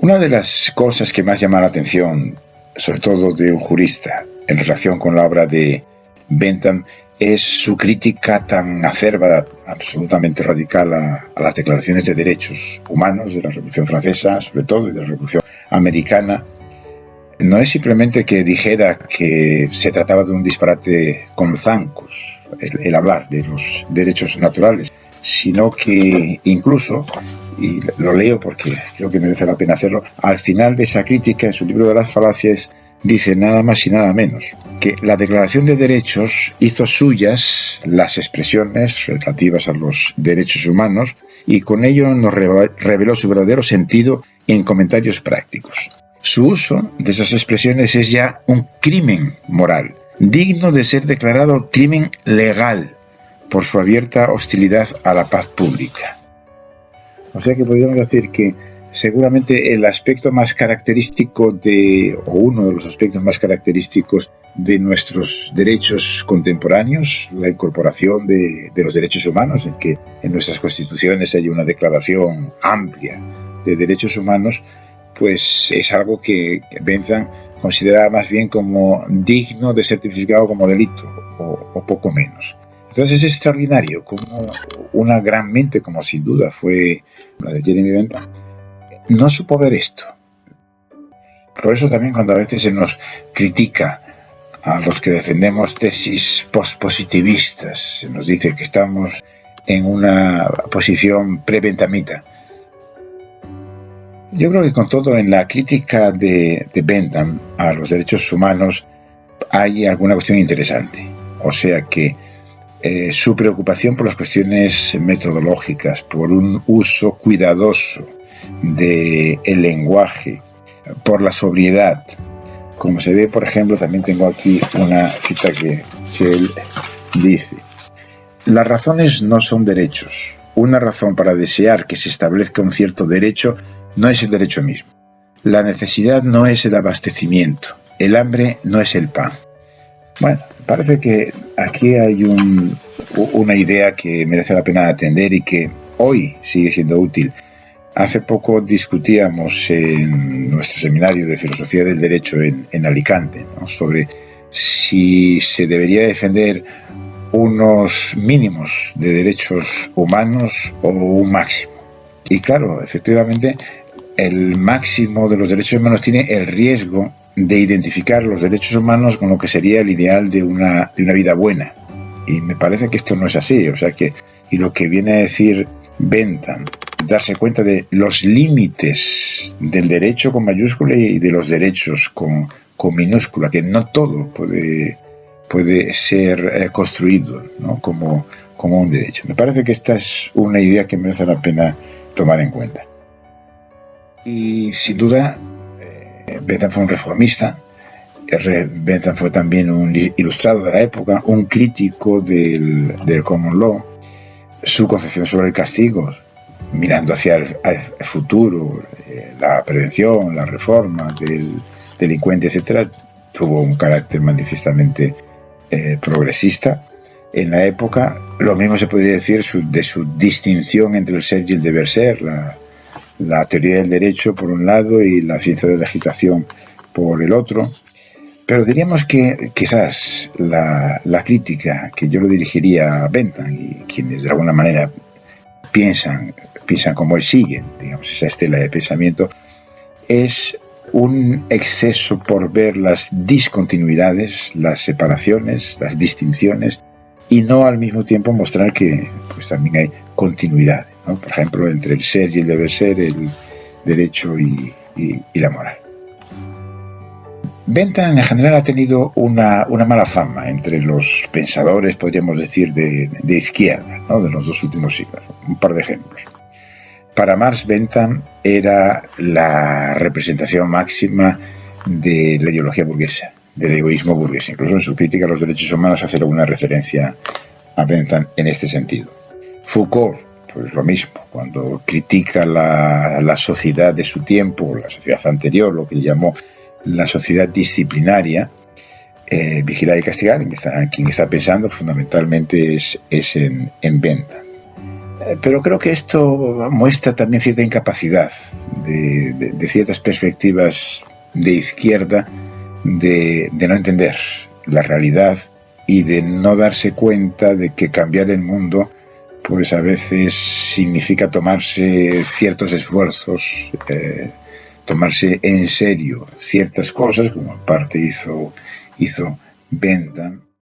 Una de las cosas que más llama la atención, sobre todo de un jurista, en relación con la obra de Bentham, es su crítica tan acerba, absolutamente radical a las declaraciones de derechos humanos de la Revolución Francesa, sobre todo, y de la Revolución Americana. No es simplemente que dijera que se trataba de un disparate con zancos, el hablar de los derechos naturales, sino que incluso, y lo leo porque creo que merece la pena hacerlo, al final de esa crítica, en su libro de las falacias, dice nada más y nada menos que la Declaración de Derechos hizo suyas las expresiones relativas a los derechos humanos y con ello nos reveló su verdadero sentido en comentarios prácticos. Su uso de esas expresiones es ya un crimen moral, digno de ser declarado crimen legal por su abierta hostilidad a la paz pública. O sea que podríamos decir que seguramente el aspecto más característico o uno de los aspectos más característicos de nuestros derechos contemporáneos, la incorporación de los derechos humanos, en que en nuestras constituciones hay una declaración amplia de derechos humanos, pues es algo que Bentham considera más bien como digno de ser tipificado como delito, o poco menos. Entonces es extraordinario como una gran mente, como sin duda fue la de Jeremy Bentham, no supo ver esto. Por eso también cuando a veces se nos critica a los que defendemos tesis pospositivistas, se nos dice que estamos en una posición pre-bentamita. Yo creo que con todo en la crítica de Bentham a los derechos humanos hay alguna cuestión interesante. O sea que su preocupación por las cuestiones metodológicas, por un uso cuidadoso del lenguaje, por la sobriedad. Como se ve, por ejemplo, también tengo aquí una cita que él dice: las razones no son derechos. Una razón para desear que se establezca un cierto derecho no es el derecho mismo. La necesidad no es el abastecimiento. El hambre no es el pan. Bueno, parece que aquí hay una idea que merece la pena atender y que hoy sigue siendo útil. Hace poco discutíamos en nuestro seminario de Filosofía del Derecho en Alicante, ¿no?, sobre si se debería defender unos mínimos de derechos humanos o un máximo. Y claro, efectivamente, el máximo de los derechos humanos tiene el riesgo de identificar los derechos humanos con lo que sería el ideal de una vida buena. Y me parece que esto no es así. O sea que, y lo que viene a decir Bentham, darse cuenta de los límites del derecho con mayúscula y de los derechos con minúscula, que no todo puede ser construido, ¿no?, como un derecho. Me parece que esta es una idea que merece la pena tomar en cuenta. Y sin duda, Bentham fue un reformista. Bentham fue también un ilustrado de la época, un crítico del common law. Su concepción sobre el castigo, mirando hacia el futuro, la prevención, la reforma del delincuente, etc., tuvo un carácter manifiestamente progresista en la época. Lo mismo se podría decir de su distinción entre el ser y el deber ser, la teoría del derecho por un lado y la ciencia de la legislación por el otro. Pero diríamos que quizás la crítica que yo lo dirigiría a Bentham, y quienes de alguna manera piensan como él, siguen, digamos, esa estela de pensamiento, es un exceso por ver las discontinuidades, las separaciones, las distinciones, y no al mismo tiempo mostrar que pues también hay continuidad, ¿no?, por ejemplo, entre el ser y el deber ser, el derecho y la moral. Bentham en general ha tenido una mala fama entre los pensadores, podríamos decir, de izquierda, ¿no?, de los dos últimos siglos. Un par de ejemplos. Para Marx, Bentham era la representación máxima de la ideología burguesa, del egoísmo burgués. Incluso en su crítica a los derechos humanos hace alguna referencia a Bentham en este sentido. Foucault, pues lo mismo, cuando critica la sociedad de su tiempo, la sociedad anterior, lo que él llamó la sociedad disciplinaria, vigilar y castigar, en quien está pensando fundamentalmente es en Bentham. Pero creo que esto muestra también cierta incapacidad de ciertas perspectivas de izquierda de no entender la realidad y de no darse cuenta de que cambiar el mundo pues a veces significa tomarse ciertos esfuerzos, tomarse en serio ciertas cosas, como en parte hizo Bentham,